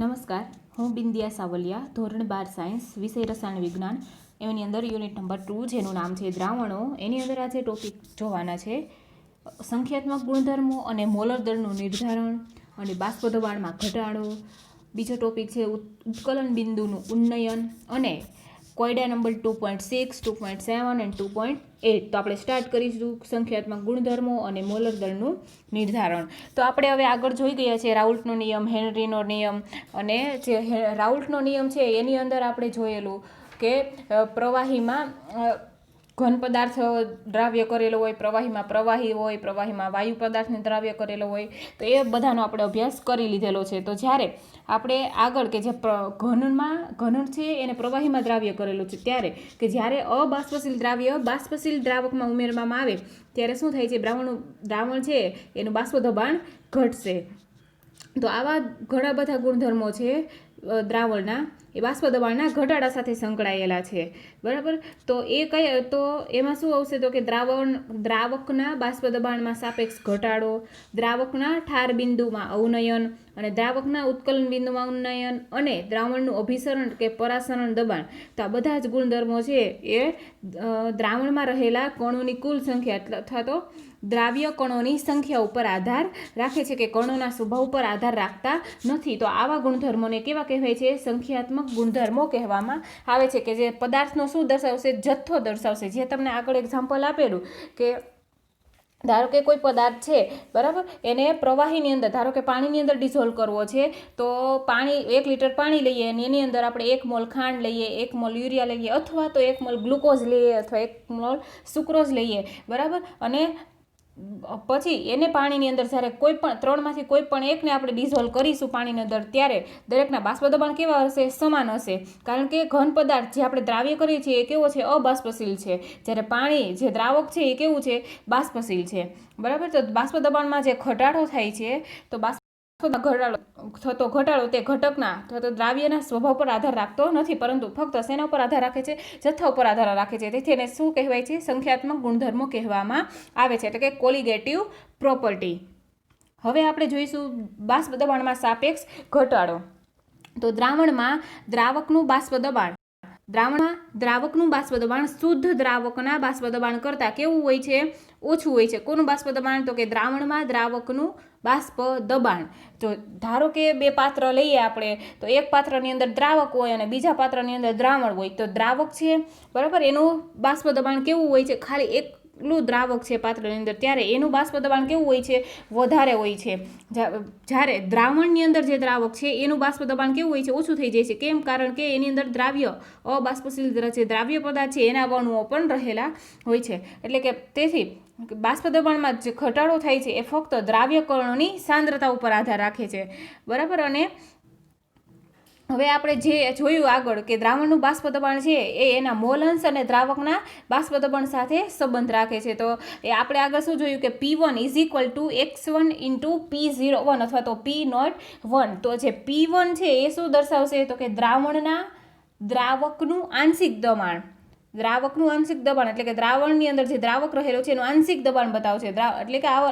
નમસ્કાર, હું બિંદિયા સાવલિયા, ધોરણ 12 સાયન્સ, વિષય રસાયણ વિજ્ઞાન. એની અંદર યુનિટ નંબર 2 જેનું નામ છે દ્રાવણો. એની અંદર આજે ટોપિક જોવાના છે સંખ્યાત્મક ગુણધર્મો અને મોલર દળનું નિર્ધારણ અને બાષ્પ દબાણમાં ઘટાડો. બીજો ટોપિક છે ઉત્કલન બિંદુનું ઉન્નયન અને કોયડા નંબર 2.6, 2.7 અને 2.8. તો આપણે સ્ટાર્ટ કરીશું સંખ્યાત્મક ગુણધર્મો અને મોલર દળનું નિર્ધારણ. તો આપણે હવે આગળ જોઈ ગયા છે રાઉલ્ટનો નિયમ, હેનરીનો નિયમ. અને જે રાઉલ્ટનો નિયમ છે એની અંદર આપણે જોયેલું કે પ્રવાહીમાં ઘન પદાર્થ દ્રાવ્ય કરેલો હોય, પ્રવાહીમાં પ્રવાહી હોય, પ્રવાહીમાં વાયુ પદાર્થને દ્રાવ્ય કરેલો હોય. તો એ બધાનો આપણે અભ્યાસ કરી લીધેલો છે. તો જ્યારે આપણે આગળ કે જે ઘન છે એને પ્રવાહીમાં દ્રાવ્ય કરેલું છે, ત્યારે કે જ્યારે અબાષ્પશીલ દ્રાવ્ય બાષ્પશીલ દ્રાવકમાં ઉમેરવામાં આવે ત્યારે શું થાય છે, દ્રાવણ છે એનું બાષ્પ દબાણ ઘટશે. તો આવા ઘણા બધા ગુણધર્મો છે દ્રાવણના, એ બાષ્પ દબાણના ઘટાડા સાથે સંકળાયેલા છે. બરાબર. તો એમાં શું આવશે તો કે દ્રાવકના બાષ્પ દબાણમાં સાપેક્ષ ઘટાડો, દ્રાવકના ઠાર બિંદુમાં અવનયન અને દ્રાવકના ઉત્કલન બિંદુમાં ઉન્નયન અને દ્રાવણનું અભિસરણ કે પરાસરણ દબાણ. તો આ બધા જ ગુણધર્મો છે એ દ્રાવણમાં રહેલા કણોની કુલ સંખ્યા અથવા તો દ્રાવ્ય કણોની સંખ્યા ઉપર આધાર રાખે છે, કે કણોના સ્વભાવ ઉપર આધાર રાખતા નથી. તો આવા ગુણધર્મોને કેવા કહેવાય છે? સંખ્યાત્મક ગુણધર્મો કહેવામાં આવે છે, કે જે પદાર્થનો શું દર્શાવશે? જથ્થો દર્શાવશે. જે તમને આગળ એક્ઝામ્પલ આપેલું કે ધારો કે કોઈ પદાર્થ છે, બરાબર, એને પ્રવાહીની અંદર, ધારો કે પાણીની અંદર ડિઝોલ્વ કરવો છે, તો 1 લીટર પાણી લઈએ અને એની અંદર આપણે 1 મોલ ખાંડ લઈએ, 1 મોલ યુરિયા લઈએ, અથવા તો 1 મોલ ગ્લુકોઝ લઈએ, અથવા 1 મોલ સુક્રોઝ લઈએ, બરાબર. અને પછી એને પાણીની અંદર જ્યારે કોઈ પણ 3માંથી કોઈ પણ એકને આપણે ડિઝોલ્વ કરીશું પાણીની અંદર, ત્યારે દરેકના બાષ્પ દબાણ કેવા હશે? સમાન હશે. કારણ કે ઘન પદાર્થ જે આપણે દ્રાવ્ય કરીએ છીએ એ કેવો છે? અબાષ્પશીલ છે. જ્યારે પાણી જે દ્રાવક છે એ કેવું છે? બાષ્પશીલ છે. બરાબર. તો બાષ્પ દબાણમાં જે ઘટાડો થાય છે, તો ઘટાડો તે ઘટકના અથવા દ્રાવ્યના સ્વભાવ પર આધાર રાખતો નથી, પરંતુ ફક્ત શેના ઉપર આધાર રાખે છે? જથ્થા ઉપર આધાર રાખે છે. તેથી એને શું કહેવાય છે? સંખ્યાત્મક ગુણધર્મો કહેવામાં આવે છે, એટલે કે કોલિગેટિવ પ્રોપર્ટી. હવે આપણે જોઈશું બાષ્પ દબાણમાં સાપેક્ષ ઘટાડો. તો દ્રાવણમાં દ્રાવકનું બાષ્પ દબાણ શુદ્ધ દ્રાવકના બાષ્પ દબાણ કરતાં કેવું હોય છે? ઓછું હોય છે. કોનું બાષ્પ દબાણ? તો કે દ્રાવણમાં દ્રાવકનું બાષ્પ દબાણ. જો ધારો કે 2 પાત્ર લઈએ આપણે, તો એક પાત્રની અંદર દ્રાવક હોય અને બીજા પાત્રની અંદર દ્રાવણ હોય. તો દ્રાવક છે, બરાબર, એનું બાષ્પ દબાણ કેવું હોય છે? ખાલી એકલું દ્રાવક છે પાત્રની અંદર, ત્યારે એનું બાષ્પ દબાણ કેવું હોય છે? વધારે હોય છે. જ્યારે દ્રાવણની અંદર જે દ્રાવક છે એનું બાષ્પ દબાણ કેવું હોય છે? ઓછું થઈ જાય છે. કેમ? કારણ કે એની અંદર અબાષ્પશીલ જે દ્રાવ્ય પદાર્થ છે એના અણુઓ પણ રહેલા હોય છે. એટલે કે તેથી બાષ્પ દબાણમાં જે ઘટાડો થાય છે એ ફક્ત દ્રાવ્ય કણોની સાંદ્રતા ઉપર આધાર રાખે છે. બરાબર. અને હવે આપણે જે જોયું આગળ કે દ્રાવણનું બાષ્પ દબાણ છે એ એના મોલ અંશ અને દ્રાવકના બાષ્પ દબાણ સાથે સંબંધ રાખે છે. તો એ આપણે આગળ શું જોયું કે P1 = X1 × P01 અથવા તો P01. તો જે P1 છે એ શું દર્શાવશે? તો કે દ્રાવકનું આંશિક દબાણ. એટલે કે દ્રાવણની અંદર જે દ્રાવક રહેલો છે એનું આંશિક દબાણ બતાવશે, એટલે કે આ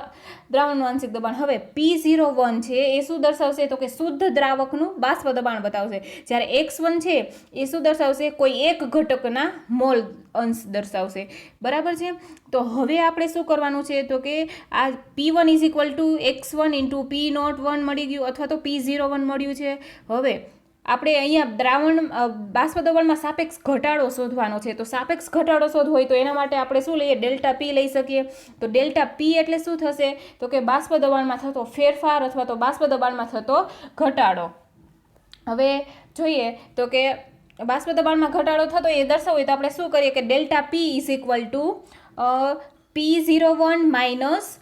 દ્રાવણનું આંશિક દબાણ. હવે P01 છે એ શું દર્શાવશે? તો કે શુદ્ધ દ્રાવકનું બાષ્પ દબાણ બતાવશે. જ્યારે X1 છે એ શું દર્શાવશે? કોઈ એક ઘટકના મોલ અંશ દર્શાવશે. બરાબર છે. તો હવે આપણે શું કરવાનું છે? તો કે આ P1 = X1 × P01 મળી ગયું, અથવા તો P01 મળ્યું છે. હવે આપણે અહીંયા બાષ્પ દબાણમાં સાપેક્ષ ઘટાડો શોધવાનો છે. તો સાપેક્ષ ઘટાડો શોધવો હોય તો એના માટે આપણે શું લઈએ? ΔP લઈ શકીએ. તો ΔP એટલે શું થશે? તો કે બાષ્પ દબાણમાં થતો ફેરફાર અથવા તો બાષ્પ દબાણમાં થતો ઘટાડો. હવે જોઈએ તો કે બાષ્પ દબાણમાં ઘટાડો થતો એ દર્શાવવો હોય તો આપણે શું કરીએ કે ΔP = P01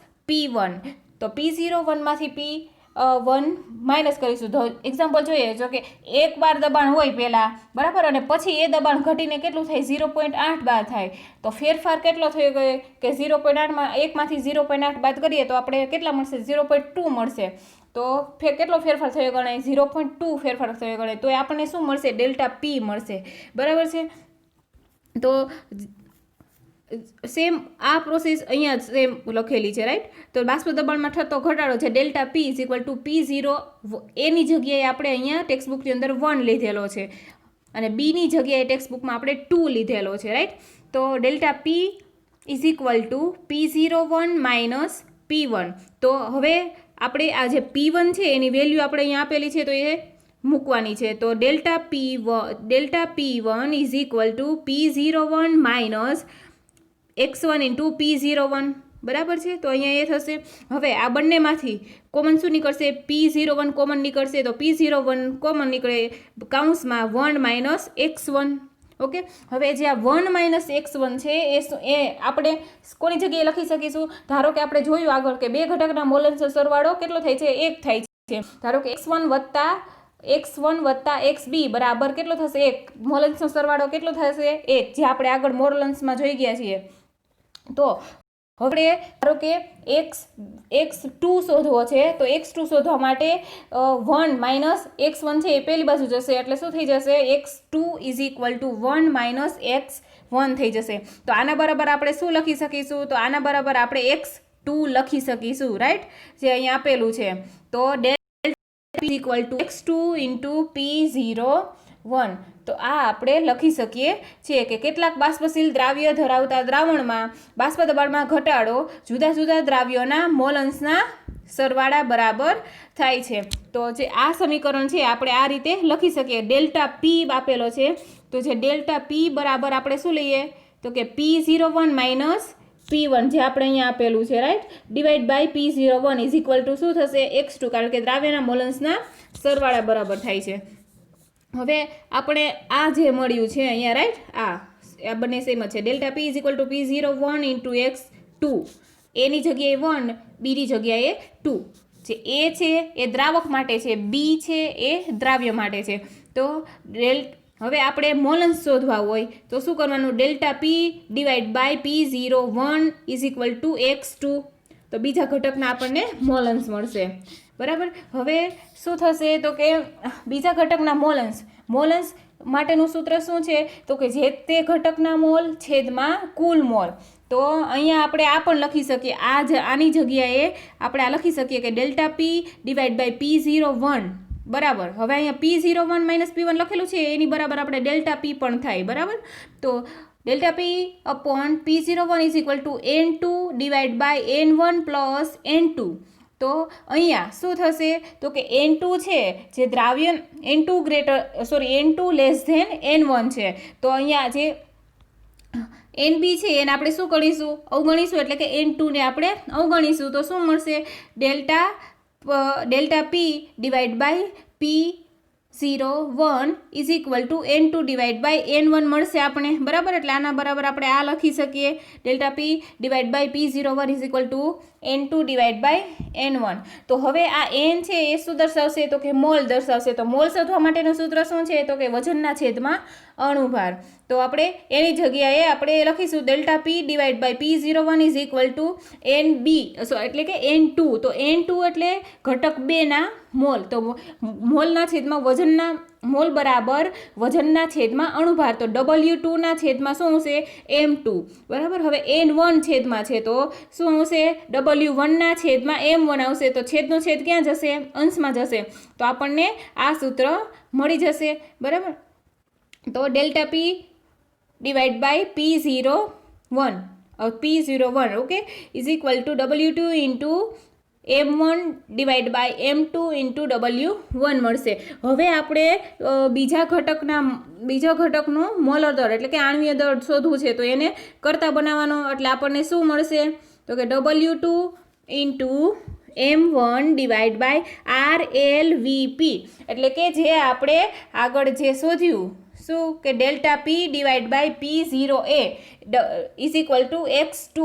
- P1. તો P01 માંથી P1 માઇનસ કરીશું. તો એક્ઝામ્પલ જોઈએ, જો કે 1 બાર દબાણ હોય પહેલાં, બરાબર, અને પછી એ દબાણ ઘટીને કેટલું થાય? 0.8 બાર થાય. તો ફેરફાર કેટલો થયો ગયો કે 0.8માં 1માંથી 0.8 બાદ કરીએ તો આપણે કેટલા મળશે? 0.2 મળશે. તો કેટલો ફેરફાર થયો ગણાય? 0.2 ફેરફાર થયો ગણાય. તો આપણને શું મળશે? ΔP મળશે. બરાબર છે. તો સેમ આ પ્રોસેસ અહીંયા સેમ લખેલી છે, રાઈટ. તો બાષ્પ દબાણમાં થતો ઘટાડો છે delta P is equal two P0, એની જગ્યાએ આપણે અહીંયા ટેક્સ્ટ બુકની અંદર 1 લીધેલો છે અને બીની જગ્યાએ ટેક્સ્ટ બુકમાં આપણે 2 લીધેલો છે, રાઈટ. તો delta P is equal two P01 minus P1. તો હવે આપણે આ જે P1 છે એની વેલ્યુ આપણે અહીંયા આપેલી છે તો એ મૂકવાની છે. તો delta P1 is equal two P01 minus x1 into P01, બરાબર છે. તો અહીંયા એ થશે. હવે આ બંનેમાંથી કોમન શું નીકળશે? P01 કોમન નીકળશે. તો P01 કોમન નીકળે કાઉન્સમાં 1 માઇનસ x1. ઓકે. હવે જે આ 1 માઇનસ x1 છે એ આપણે કોની જગ્યાએ લખી શકીશું? ધારો કે આપણે જોયું આગળ કે બે ઘટકના મોલન્સનો સરવાળો કેટલો થાય છે? 1 થાય છે. ધારો કે x1 વત્તા xb બરાબર કેટલો થશે? 1. મોલન્સનો સરવાળો કેટલો થશે? 1, જે આપણે આગળ મોલન્સમાં જોઈ ગયા છીએ. તો હવે ધારો કે x2 શોધવો છે, તો x2 શોધવા માટે 1 માઇનસ x1 છે એ પહેલી બાજુ જશે, એટલે શું થઈ જશે? x2 is equal two 1 minus x1 થઈ જશે. તો આના બરાબર આપણે શું લખી શકીશું? તો આના બરાબર આપણે x2 લખી શકીશું, રાઈટ, જે અહીંયા આપેલું છે. તો delta is equal to x2 into P01. તો આ આપણે લખી શકીએ છીએ કે કેટલાક બાષ્પશીલ દ્રાવ્ય ધરાવતા દ્રાવણમાં બાષ્પ દબાણમાં ઘટાડો જુદા જુદા દ્રાવ્યોના મોલન્સના સરવાળા બરાબર થાય છે. તો જે આ સમીકરણ છે આપણે આ રીતે લખી શકીએ. ડેલ્ટા પી આપેલો છે, તો જે ડેલ્ટા પી બરાબર આપણે શું લઈએ? તો કે P01 માઇનસ P1, જે આપણે અહીંયા આપેલું છે, right, divide by P01 is equal to શું થશે? x2, કારણ કે દ્રાવ્યના મોલન્સના સરવાળા બરાબર થાય છે. હવે આપણે આ જે મળ્યું છે અહીંયા, રાઈટ, આ બંને સેમ જ છે. Delta P is equal two P01 into x2, એની જગ્યાએ 1, બીની જગ્યાએ 2. જે એ છે એ દ્રાવક માટે છે, બી છે એ દ્રાવ્ય માટે છે. તો હવે આપણે મોલન્સ શોધવા હોય તો શું કરવાનું? Delta P divide by P01 is equal to x2. તો બીજા ઘટકના આપણને મોલન્સ મળશે, બરાબર. હવે શું થશે? તો કે બીજા ઘટકના મોલન્સ માટેનું સૂત્ર શું છે? તો કે જે તે ઘટકના મોલ છેદમાં કુલ મોલ. તો અહીંયા આપણે આ પણ લખી શકીએ, આની જગ્યાએ આપણે આ લખી શકીએ કે delta P divide by P01 બરાબર. હવે અહીંયા P01 માઇનસ P1 લખેલું છે એની બરાબર આપણે ડેલ્ટા પી પણ થાય, બરાબર. તો delta P upon P01 is equal to N2 divide by N1 plus N2. તો અહીંયા શું થશે? તો કે N2 છે જે દ્રાવ્ય N2 લેસ ધેન N1 છે. તો અહીંયા જે NB છે એને આપણે શું કરીશું? અવગણીશું, એટલે કે N2 ને આપણે અવગણીશું. તો શું મળશે? Delta P divide by P01 is equal to N2 divide by N1 મળશે આપણે, બરાબર. એટલે આના બરાબર આપણે આ લખી શકીએ. Delta P divide by P01 is equal to N2 divide by N1. તો હવે આ N છે એ શું દર્શાવશે? તો કે મોલ દર્શાવશે. તો મોલ શોધવા માટેનું સૂત્ર શું છે? તો કે વજનના છેદમાં અણુભાર. તો આપણે એની જગ્યાએ આપણે લખીશું delta P divide by P01 is equal to NB, એટલે કે N2. તો N2 એટલે ઘટક 2ના મોલ. તો મોલના છેદમાં વજનના મોલ બરાબર વજનના છેદમાં અણુભાર. તો W2 ના છેદમાં શું આવશે? M2, બરાબર. હવે N1 છેદમાં છે તો શું આવશે? W1 ના છેદમાં M1 આવશે. તો છેદનો છેદ ક્યાં જશે? અંશમાં જશે. તો આપણને આ સૂત્ર મળી જશે, બરાબર. તો delta P divide by P01 okay is equal to W2 into M1 divide by M2 into W1 મળશે. હવે આપણે બીજા ઘટકનો મોલર દર એટલે કે આણ્વીય દર શોધવું છે. તો એને કરતા બનાવવાનો, એટલે આપણને શું મળશે? તો કે W2 into M1 divide by RLVP, એટલે કે જે આપણે આગળ જે શોધ્યું શું કે delta P divide by P0A is equal to x2.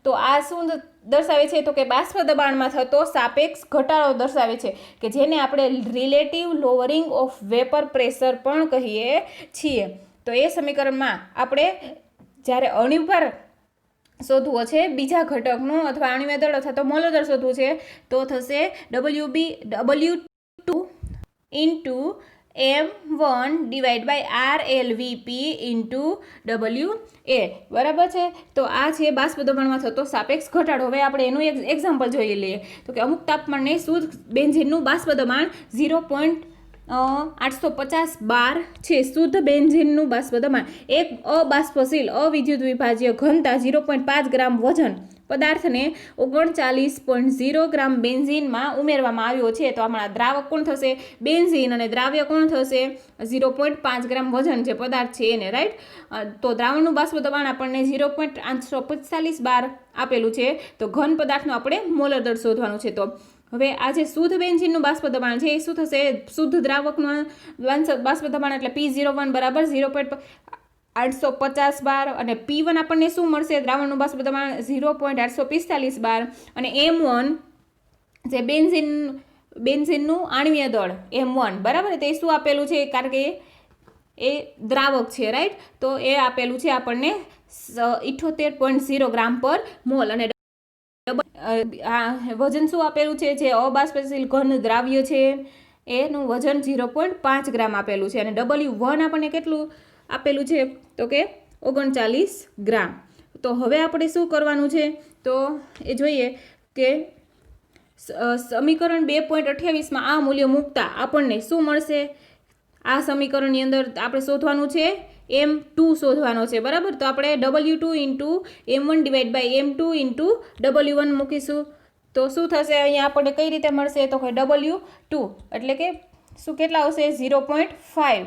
તો આ શું દર્શાવે છે? તો કે બાષ્પ દબાણમાં થતો સાપેક્ષ ઘટાડો દર્શાવે છે, કે જેને આપણે રિલેટિવ લોવરિંગ ઓફ વેપર પ્રેશર પણ કહીએ છીએ. તો એ સમીકરણમાં આપણે જ્યારે અણુભાર શોધવો છે બીજા ઘટકનો અથવા અણુવીય દળ અથવા તો મોલર દળ શોધવું છે તો થશે W2 into M1 divide by RLVP into WA બરાબર છે. તો આ છે બાષ્પ દબાણમાં થતો સાપેક્ષ ઘટાડો. હવે આપણે એનું એક એક્ઝામ્પલ જોઈ લઈએ. તો કે અમુક તાપમાને શુદ્ધ બેન્ઝીનનું બાષ્પ દબાણ 0.850 બાર છે. શુદ્ધ બેન્ઝીનનું બાષ્પ દબાણ. એક અબાષ્પશીલ અવિદ્યુત વિભાજ્ય ઘનતા 0.5 ગ્રામ વજન પદાર્થને 39.0 ગ્રામ બેન્ઝીનમાં ઉમેરવામાં આવ્યો છે. તો આમાં દ્રાવક કોણ થશે? બેન્ઝીન. અને દ્રાવ્ય કોણ થશે? 0.5 ગ્રામ વજન જે પદાર્થ છે એને, રાઈટ. તો દ્રાવણનું બાષ્પ દબાણ આપણને 0.845 બાર આપેલું છે. તો ઘન પદાર્થનું આપણે મોલર દળ શોધવાનું છે. તો હવે આ જે શુદ્ધ બેન્ઝીનનું બાષ્પ દબાણ છે એ શું થશે? શુદ્ધ દ્રાવકનું બાષ્પ દબાણ એટલે P01 બરાબર 0.850 બાર, અને P1 આપણને શું મળશે? દ્રાવણનું બાષ્પ દબાણ 0.845 બાર, અને M1 જે બેન્ઝીનનું આણ્વીય દળ M1 બરાબર, તે શું આપેલું છે? કારણ કે એ દ્રાવક છે, રાઈટ. તો એ આપેલું છે આપણને 78.0 ગ્રામ પર મોલ. અને વજન શું આપેલું છે? જે અબાષ્પશીલ ઘન દ્રાવ્ય છે એનું વજન 0.5 ગ્રામ આપેલું છે. અને W1 આપણને કેટલું આપેલું છે? તો કે 39 ગ્રામ. તો હવે આપણે શું કરવાનું છે? તો એ જોઈએ કે સમીકરણ 2.28માં આ મૂલ્ય મૂકતા આપણને શું મળશે? આ સમીકરણની અંદર આપણે શોધવાનું છે M2 શોધવાનો છે, બરાબર. તો આપણે W2 into M1 divide by M2 into W1 મૂકીશું. તો શું થશે? અહીંયા આપણને કઈ રીતે મળશે? તો કે W2 એટલે કે શું કેટલા આવશે? 0.5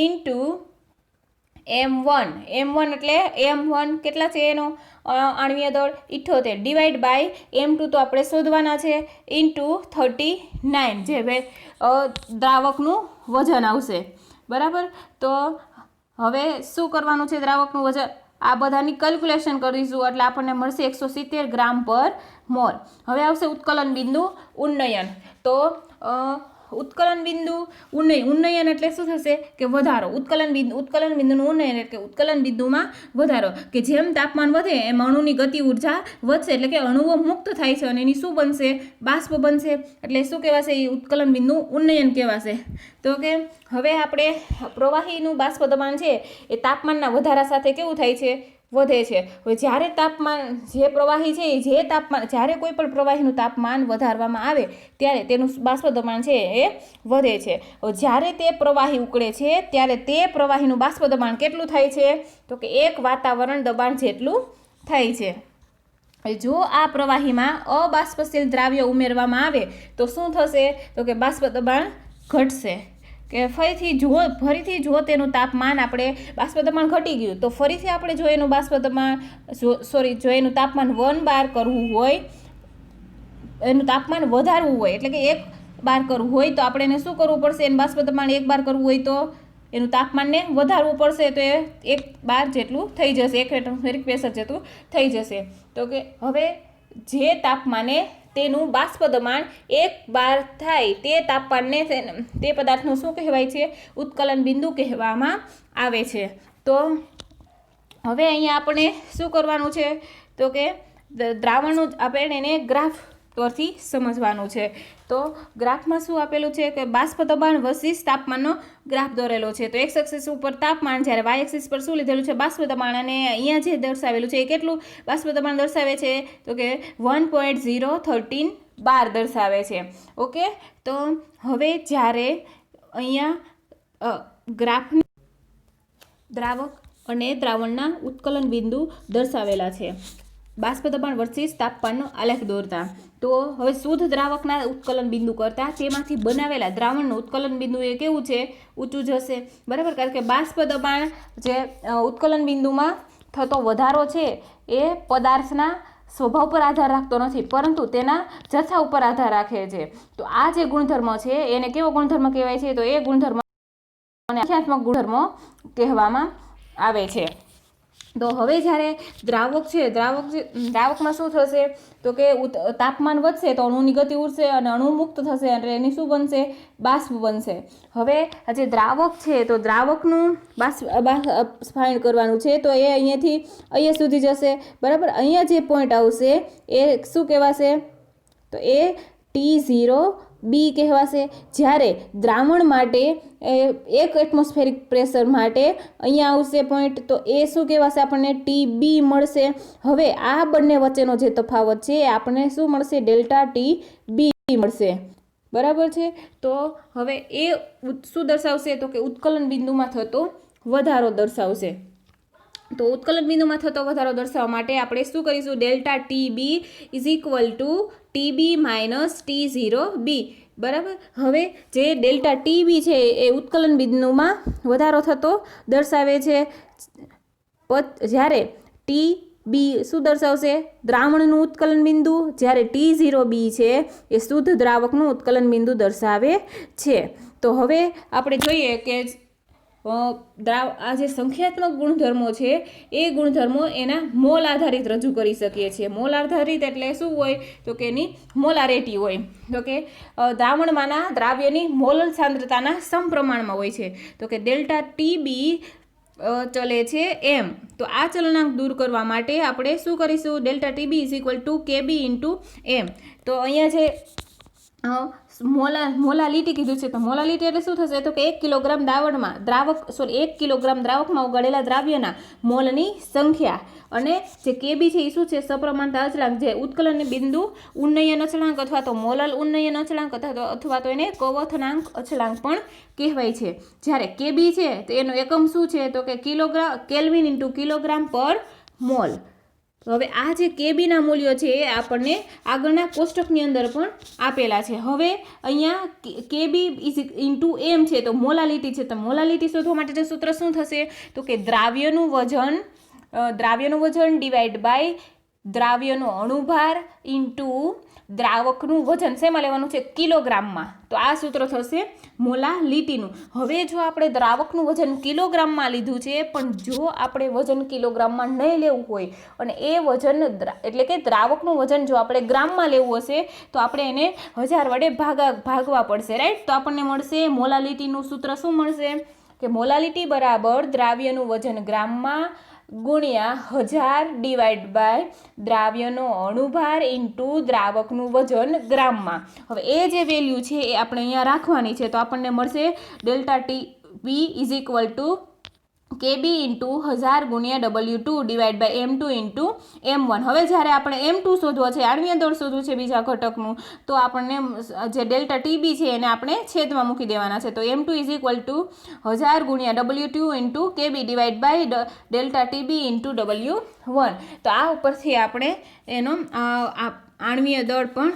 ઇન્ટુ M1 એટલે M1 કેટલા છે એનો આણ્વીય દળ 78 ડિવાઈડ બાય M2 તો આપણે શોધવાના છે ઇન્ટુ 39 જે દ્રાવકનું વજન આવશે, બરાબર. તો હવે શું કરવાનું છે? દ્રાવકનું વજન આ બધાની કેલ્ક્યુલેશન કરીશું એટલે આપણને મળશે 170 ગ્રામ પર મોલ. હવે આવશે ઉત્કલન બિંદુ ઉન્નયન. તો ઉત્કલન બિંદુ ઉન્નયન એટલે શું થશે? કે વધારો. ઉત્કલન બિંદુનું ઉન્નયન એટલે ઉત્કલન બિંદુમાં વધારો. કે જેમ તાપમાન વધે એમ અણુની ગતિ ઉર્જા વધશે, એટલે કે અણુઓ મુક્ત થાય છે અને એની શું બનશે? બાષ્પ બનશે. એટલે શું કહેવાશે? એ ઉત્કલન બિંદુ ઉન્નયન કહેવાશે. તો કે હવે આપણે પ્રવાહીનું બાષ્પ દબાણ છે એ તાપમાનના વધારા સાથે કેવું થાય છે? વધે છે. હવે જ્યારે તાપમાન જે પ્રવાહી છે જ્યારે કોઈ પણ પ્રવાહીનું તાપમાન વધારવામાં આવે ત્યારે તેનું બાષ્પ દબાણ છે એ વધે છે. હવે જ્યારે તે પ્રવાહી ઉકળે છે ત્યારે તે પ્રવાહીનું બાષ્પ દબાણ કેટલું થાય છે? તો કે 1 વાતાવરણ દબાણ જેટલું થાય છે. જો આ પ્રવાહીમાં અબાષ્પશીલ દ્રાવ્ય ઉમેરવામાં આવે તો શું થશે? તો કે બાષ્પ દબાણ ઘટશે. કે ફરીથી જો તેનું તાપમાન આપણે બાષ્પ દબાણ ઘટી ગયું તો ફરીથી આપણે જો એનું જો એનું તાપમાન 1 બાર કરવું હોય, એનું તાપમાન વધારવું હોય એટલે કે 1 બાર કરવું હોય તો આપણે એને શું કરવું પડશે? એનું બાષ્પ દબાણ 1 બાર કરવું હોય તો એનું તાપમાનને વધારવું પડશે. તો એ 1 બાર જેટલું થઈ જશે, 1 એટમોસ્ફેરિક પ્રેશર જેટલું થઈ જશે. તો કે હવે જે તાપમાને તેનું બાષ્પ દબાણ 1 બાર થાય તે તાપમાનને તે પદાર્થનું શું કહેવાય છે? ઉત્કલન બિંદુ કહેવામાં આવે છે. તો હવે અહીંયા આપણે શું કરવાનું છે? તો કે દ્રાવણનું આપણે એને ગ્રાફ પરથી સમજવાનું છે. તો ગ્રાફમાં શું આપેલું છે? કે બાષ્પ દબાણ વર્સિસ તાપમાનનો ગ્રાફ દોરેલો છે. તો એક્સ એક્સિસ ઉપર તાપમાન, જ્યારે વાય એક્સિસ પર શું લીધેલું છે? બાષ્પ દબાણ. અને અહીંયા જે દર્શાવેલું છે એ કેટલું બાષ્પ દબાણ દર્શાવે છે? તો કે 1.013 બાર દર્શાવે છે. ઓકે. તો હવે જ્યારે અહીંયા ગ્રાફની દ્રાવક અને દ્રાવણના ઉત્કલન બિંદુ દર્શાવેલા છે બાષ્પ દબાણ વર્સિસ તાપમાનનો આલેખ દોરતા. તો હવે શુદ્ધ દ્રાવકના ઉત્કલન બિંદુ કરતાં તેમાંથી બનાવેલા દ્રાવણનું ઉત્કલન બિંદુ એ કેવું છે? ઊંચું જશે, બરાબર. કારણ કે બાષ્પ દબાણ જે ઉત્કલન બિંદુમાં થતો વધારો છે એ પદાર્થના સ્વભાવ પર આધાર રાખતો નથી, પરંતુ તેના જથ્થા ઉપર આધાર રાખે છે. તો આ જે ગુણધર્મ છે એને કેવો ગુણધર્મ કહેવાય છે? તો એ ગુણધર્મ સંખ્યાત્મક ગુણધર્મો કહેવામાં આવે છે. તો હવે જ્યારે દ્રાવક છે દ્રાવકમાં શું થશે? તો કે તાપમાન વધશે તો અણુની ગતિ ઉડશે અને અણુ મુક્ત થશે એટલે એની શું બનશે? બાષ્પ બનશે. હવે આ જે દ્રાવક છે તો દ્રાવકનું ફાઇન્ડ કરવાનું છે. તો એ અહીંયાથી અહીંયા સુધી જશે, બરાબર. અહીંયા જે પોઈન્ટ આવશે એ શું કહેવાશે? તો એ T0 બી કહેવાશે. જ્યારે દ્રાવણ માટે 1 એટમોસ્ફેરિક પ્રેશર માટે અહીંયા આવશે પોઈન્ટ, તો એ શું કહેવાશે? આપણને TB મળશે. હવે આ બંને વચ્ચેનો જે તફાવત છે એ આપણને શું મળશે? ડેલ્ટા TB મળશે. બરાબર છે. તો હવે એ શું દર્શાવશે? તો કે ઉત્કલન બિંદુમાં થતો વધારો દર્શાવશે. તો ઉત્કલન બિંદુમાં થતો વધારો દર્શાવવા માટે આપણે શું કરીશું? Delta TB is equal two TB minus T0B. બરાબર. હવે જે ડેલ્ટા TB છે એ ઉત્કલન બિંદુમાં વધારો થતો દર્શાવે છે. જ્યારે TB શું દર્શાવશે? દ્રાવણનું ઉત્કલન બિંદુ. જ્યારે T0B છે એ શુદ્ધ દ્રાવકનું ઉત્કલન બિંદુ દર્શાવે છે. તો હવે આપણે જોઈએ કે આ જે સંખ્યાત્મક ગુણધર્મો છે એ ગુણધર્મો એના મોલ આધારિત રજૂ કરી શકીએ છીએ. મોલ આધારિત એટલે શું હોય? તો કે એની મોલારિટી હોય. તો કે દ્રાવણમાંના દ્રાવ્યની મોલલ સાંદ્રતાના સમપ્રમાણમાં હોય છે. તો કે ડેલ્ટા TB ચલે છે એમ. તો આ ચલનાંક દૂર કરવા માટે આપણે શું કરીશું? Delta TB is equal to KB into M. તો અહીંયા જે મોલાલિટી કીધું છે, તો મોલાલિટી એટલે શું થશે? તો કે 1 કિલોગ્રામ દ્રાવકમાં ઓગાળેલા દ્રાવ્યના મોલની સંખ્યા. અને જે KB છે એ શું છે? સપ્રમાણતા અચળાંક. જે ઉત્કલન બિંદુ ઉન્નયન અચળાંક અથવા તો મોલલ ઉન્નયન અચળાંક અથવા તો એને કવથનાંક અચળાંક પણ કહેવાય છે. જ્યારે KB છે તો એનો એકમ શું છે? તો કે કેલ્વિન ઇન્ટુ કિલોગ્રામ પર મોલ. હવે આ જે કેબીના મૂલ્યો છે એ આપણને આગળના કોષ્ટકની અંદર પણ આપેલા છે. હવે અહીંયા કેબી ઇઝ ઇન્ટુ એમ છે, તો મોલાલિટી છે. તો મોલાલિટી શોધવા માટેનું સૂત્ર શું થશે? તો કે દ્રાવ્યનું વજન ડિવાઈડ બાય દ્રાવ્યનો અણુભાર ઇન્ટુ દ્રાવકનું વજન. શેમાં લેવાનું છે? કિલોગ્રામમાં. તો આ સૂત્ર થશે મોલાલિટીનું. હવે જો આપણે દ્રાવકનું વજન કિલોગ્રામમાં લીધું છે, પણ જો આપણે વજન કિલોગ્રામમાં નહીં લેવું હોય અને એ વજન એટલે કે દ્રાવકનું વજન જો આપણે ગ્રામમાં લેવું હશે તો આપણે એને 1000 વડે ભાગવા પડશે, રાઈટ? તો આપણને મળશે મોલાલિટીનું સૂત્ર શું મળશે? કે મોલાલિટી બરાબર દ્રાવ્યનું વજન ગ્રામમાં ગુણ્યા 1000 ડિવાઈડ બાય દ્રાવ્યનો અણુભાર ઇન્ટુ દ્રાવકનું વજન ગ્રામમાં. હવે એ જે વેલ્યુ છે એ આપણે અહીંયા રાખવાની છે. તો આપણને મળશે delta TB is equal to KB into 1000 ગુણ્યા W2 divide by M2 into M1. હવે જ્યારે આપણે M2 શોધવો છે, આણ્વીય દળ શોધવું છે બીજા ઘટકનું, તો આપણને જે ડેલ્ટા TB છે એને આપણે છેદમાં મૂકી દેવાના છે. તો M2 ઇઝ ઇક્વલ ટુ 1000 ગુણ્યા W2 into KB divide by delta TB into W1. તો આ ઉપરથી આપણે એનો આણ્વીય દળ પણ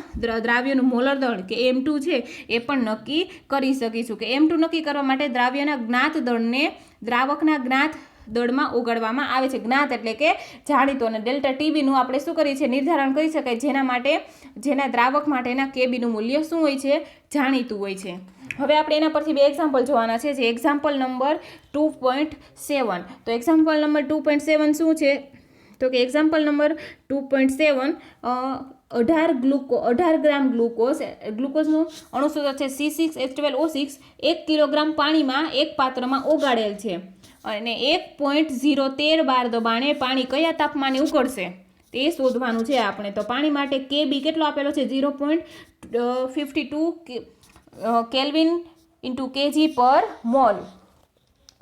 દ્રાવ્યનું મોલર દળ કે M2 છે એ પણ નક્કી કરી શકીશું. કે M2 નક્કી કરવા માટે દ્રાવ્યના જ્ઞાત દળને દ્રાવકના જ્ઞાત દળમાં ઓગાળવામાં આવે છે. જ્ઞાત એટલે કે જાણીતો. અને ડેલ્ટા TBનું આપણે શું કરીએ છીએ? નિર્ધારણ કરી શકાય, જેના દ્રાવક માટેના KBનું મૂલ્ય શું હોય છે? જાણીતું હોય છે. હવે આપણે એના પરથી 2 એક્ઝામ્પલ જોવાના છે. જે એક્ઝામ્પલ નંબર 2.7. તો એક્ઝામ્પલ નંબર 2.7 શું છે? તો કે એક્ઝામ્પલ નંબર 2.7 18 ગ્રામ ગ્લુકોઝનું અણુસૂત્ર છે C6H12O6 1 કિલોગ્રામ પાણીમાં એક પાત્રમાં ઓગાળેલ છે અને 1.013 દબાણે પાણી કયા તાપમાને ઉકળશે તે શોધવાનું છે આપણે. તો પાણી માટે KB કેટલો આપેલો છે? 0.52 કેલ્વિન ઇન્ટુ kg પર મોલ.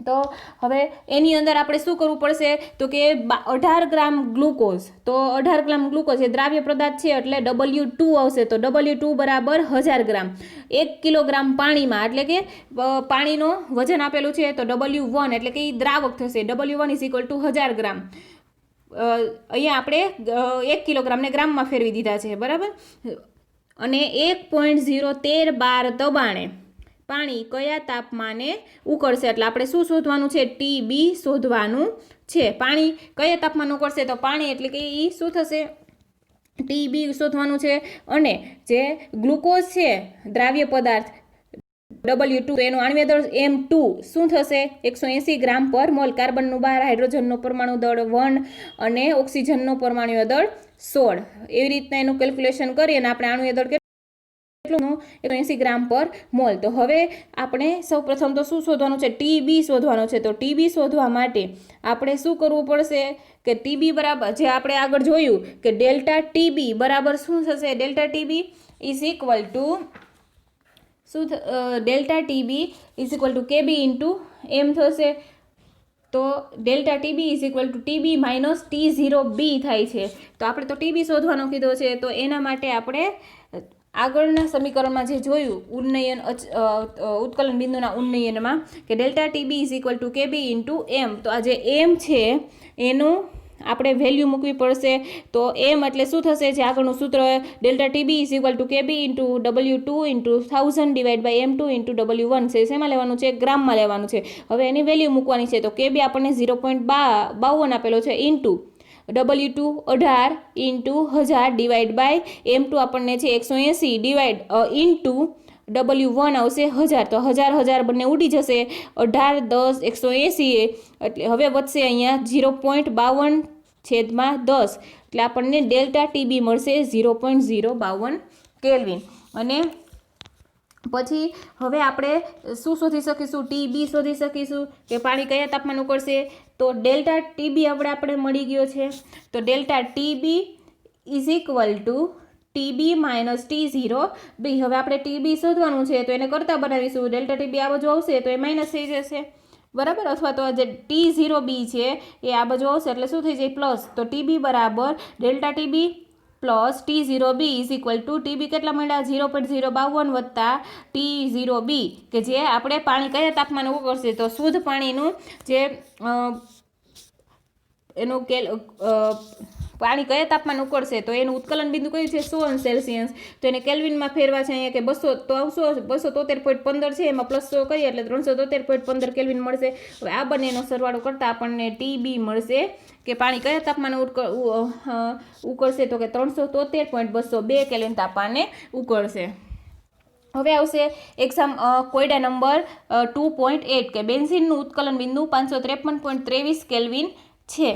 તો હવે એની અંદર આપણે શું કરવું પડશે? તો કે 18 ગ્રામ ગ્લુકોઝ. તો 18 ગ્રામ ગ્લુકોઝ એ દ્રાવ્ય પદાર્થ છે એટલે W2 આવશે. તો W2 બરાબર 1000 ગ્રામ 1 કિલોગ્રામ પાણીમાં, એટલે કે પાણીનો વજન આપેલું છે. તો W1 એટલે કે એ દ્રાવક થશે. W1 ઇઝ ઇક્વલ ટુ 1000 ગ્રામ. અહીંયા આપણે 1 કિલોગ્રામને ગ્રામમાં ફેરવી દીધા છે, બરાબર? અને 1.013 દબાણે પાણી કયા તાપમાને ઉકળશે? એટલે આપણે શું શોધવાનું છે? TB શોધવાનું છે. પાણી કયા તાપમાને ઉકળશે? તો પાણી એટલે કે એ શું થશે? TB શોધવાનું છે. અને જે ગ્લુકોઝ છે દ્રાવ્ય પદાર્થ W2, એનું આણ્વીય દળ M2 શું થશે? 180 ગ્રામ પર મોલ. કાર્બનનું 12, હાઇડ્રોજનનો પરમાણુ દળ 1 અને ઓક્સિજનનો પરમાણુ દળ 16. એવી રીતના એનું કેલ્ક્યુલેશન કરીએ અને આપણે આણ્વીય દળ 180 ગ્રામ પર મોલ. તો હવે આપણે સૌપ્રથમ તો શું શોધવાનું છે? TB શોધવાનું છે. તો TB શોધવા માટે આપણે શું કરવું પડશે? કે TB બરાબર જે આપણે આગળ જોયું કે ડેલ્ટા TB બરાબર શું થશે? Delta TB is equal to શું delta TB is equal to KB into M થશે. તો delta TB is equal to TB minus T0B થાય છે. તો આપણે તો ટીબી શોધવાનો કીધો છે, તો એના માટે આપણે આગળના સમીકરણમાં જે જોયું ઉન્નયન ઉત્કલન બિંદુના ઉન્નયનમાં કે delta TB is equal to KB into M. તો આ જે એમ છે એનું આપણે વેલ્યુ મૂકવી પડશે. તો એમ એટલે શું થશે, જે આગળનું સૂત્ર delta TB is equal to KB into W2 into 1000 divide by M2 into W1 છે. શેમાં લેવાનું છે, ગ્રામમાં લેવાનું છે. હવે એની વેલ્યુ મૂકવાની છે. તો કેબી આપણને 0.52 આપેલો છે into W2 18 into 1000 divide by M2 આપણને છે 180 ડિવાઇડ ઇન્ટુ W1 આવશે 1000. તો 1000 બંને ઉડી જશે. 18 10 180 એટલે હવે વધશે અહીંયા 0.52/10 એટલે આપણને ડેલ્ટા ટીબી મળશે 0.052 કેલ્વિન. અને પછી હવે આપણે શું શોધી શકીશું, ટીબી શોધી શકીશું કે પાણી કયા તાપમાન ઉકળશે. તો ડેલ્ટા ટીબી આપણે મળી ગયો છે. તો delta TB is equal to TB minus T0B. હવે આપણે ટીબી શોધવાનું છે, તો એને કરતા બનાવીશું. ડેલ્ટા ટીબી આ બાજુ આવશે તો એ માઇનસ થઈ જશે, બરાબર. અથવા તો જે T0B છે એ આ બાજુ આવશે એટલે શું થઈ જાય, પ્લસ. તો ટીબી બરાબર delta TB plus T0B is equal to TB કેટલા મળ્યા, 0.052 વત્તા T0B કે જે આપણે પાણી કયા તાપમાને ઉકળશે. તો શુદ્ધ પાણીનું જે એનું પાણી કયા તાપમાન ઉકળશે તો એનું ઉત્કલન બિંદુ કયું છે, 100 સેલ્સિયસ. તો એને કેલ્વિનમાં ફેરવા છે અહીંયા કે 200 તો 273.15 છે, એમાં પ્લસ 100 કરીએ એટલે 373.15 કેલ્વિન મળશે. હવે આ બંનેનો સરવાળો કરતાં આપણને ટીબી મળશે કે પાણી કયા તાપમાને ઉકળશે તો કે 373.202 કેલ્વિન તાપમાને ઉકળશે. હવે આવશે એક્ઝામ કોયડા નંબર 2.8 કે બેન્ઝીનનું ઉત્કલન બિંદુ 553.23 કેલ્વિન છે.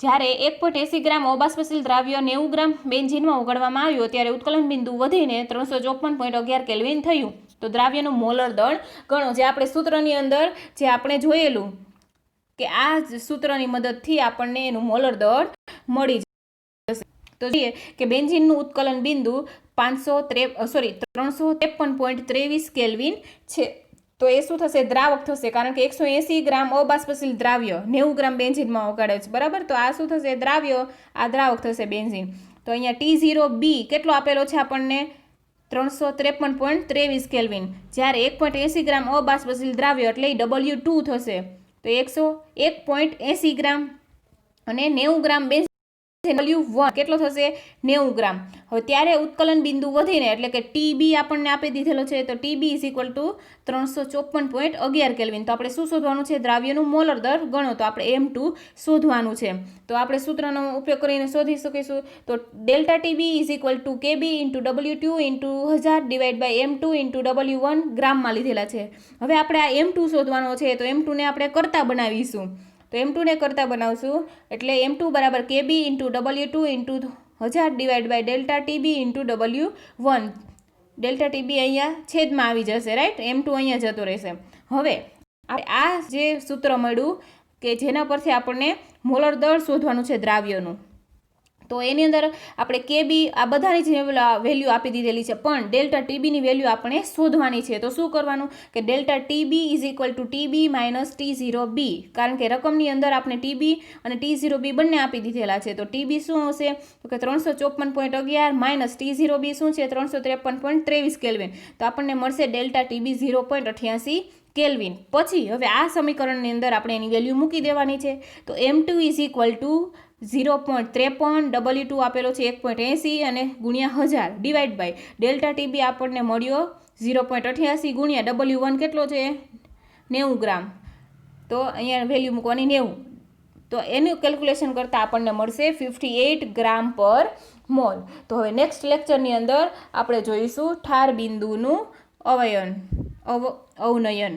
જ્યારે 1.80 ગ્રામ અબાષ્પશીલ દ્રાવ્ય 90 ગ્રામ બેન્ઝીનમાં ઓગાળવામાં આવ્યો ત્યારે ઉત્કલન બિંદુ વધીને 354.11 કેલ્વિન થયું. તો દ્રાવ્યનું મોલર દળ ગણો. જે આપણે સૂત્રની અંદર જે આપણે જોયેલું કે આ સૂત્રની મદદથી આપણને એનું મોલર દળ મળી જશે. તો જોઈએ કે બેન્ઝીનનું ઉત્કલન બિંદુ 353.23 કેલ્વિન છે. તો એ શું થશે, દ્રાવક થશે, કારણ કે 180 ગ્રામ અબાષ્પશીલ દ્રાવ્ય 90 ગ્રામ બેન્ઝીનમાં ઓગાળે છે, બરાબર. તો આ શું થશે, દ્રાવ્ય, આ દ્રાવક થશે બેન્ઝીન. તો અહીંયા T0B કેટલો આપેલો છે આપણને, 353.23 કેલ્વિન. જ્યારે 1.80 ગ્રામ અબાષ્પશીલ દ્રાવ્ય એટલે W2 થશે. તો 101.80 ગ્રામ અને 90 ગ્રામ બેન્ઝીન W1 કેટલો થશે, 90 ગ્રામ. હવે ત્યારે ઉત્કલન બિંદુ વધીને એટલે કે ટીબી આપણને આપી દીધેલો છે. તો TB is equal two 354.11 kelvin. તો આપણે શું શોધવાનું છે, દ્રાવ્યનું મોલર દર ગણો. તો આપણે M2 શોધવાનું છે. તો આપણે સૂત્રનો ઉપયોગ કરીને શોધી શકીશું. તો delta TB is equal to KB into W2 into 1000 divide by M2 into W1 ગ્રામમાં લીધેલા છે. હવે આપણે આ M2 શોધવાનો છે. તો M2 ને આપણે કરતા બનાવીશું. તો M2 ને કરતા બનાવશું એટલે M2 બરાબર KB into W2 into 1000 divide by delta TB into W1. Delta TB અહીંયા છેદમાં આવી જશે, રાઈટ. M2 અહીંયા જતો રહેશે. હવે આ જે સૂત્ર મળ્યું કે જેના પરથી આપણને મોલર દળ શોધવાનું છે દ્રાવ્યનું. તો એની અંદર આપણે કેબી આ બધાની જ વેલ્યુ આપી દીધેલી છે, પણ ડેલ્ટા ટીબીની વેલ્યુ આપણે શોધવાની છે. તો શું કરવાનું કે delta TB is equal to TB minus T0B. કારણ કે રકમની અંદર આપણે ટીબી અને T0B બંને આપી દીધેલા છે. તો ટીબી શું હશે તો કે 354.11 માઇનસ T0B શું છે 353.23 કેલ્વિન. તો આપણને મળશે ડેલ્ટા ટીબી 0.88 કેલ્વિન. પછી હવે આ સમીકરણની અંદર આપણે એની વેલ્યુ મૂકી દેવાની છે. તો M2 is equal two 0.53, W2 આપેલો છે 1.80 અને ગુણ્યા 1000 ડિવાઇડ બાય ડેલ્ટા ટીબી આપણને મળ્યો 0.88 ગુણ્યા W1 કેટલો છે 90 ગ્રામ. તો અહીંયા વેલ્યુ મૂકવાની 90. તો એનું કેલ્ક્યુલેશન કરતાં આપણને મળશે 58 ગ્રામ પર મોલ. તો હવે નેક્સ્ટ લેક્ચરની અંદર આપણે જોઈશું ઠાર બિંદુનું અવનયન.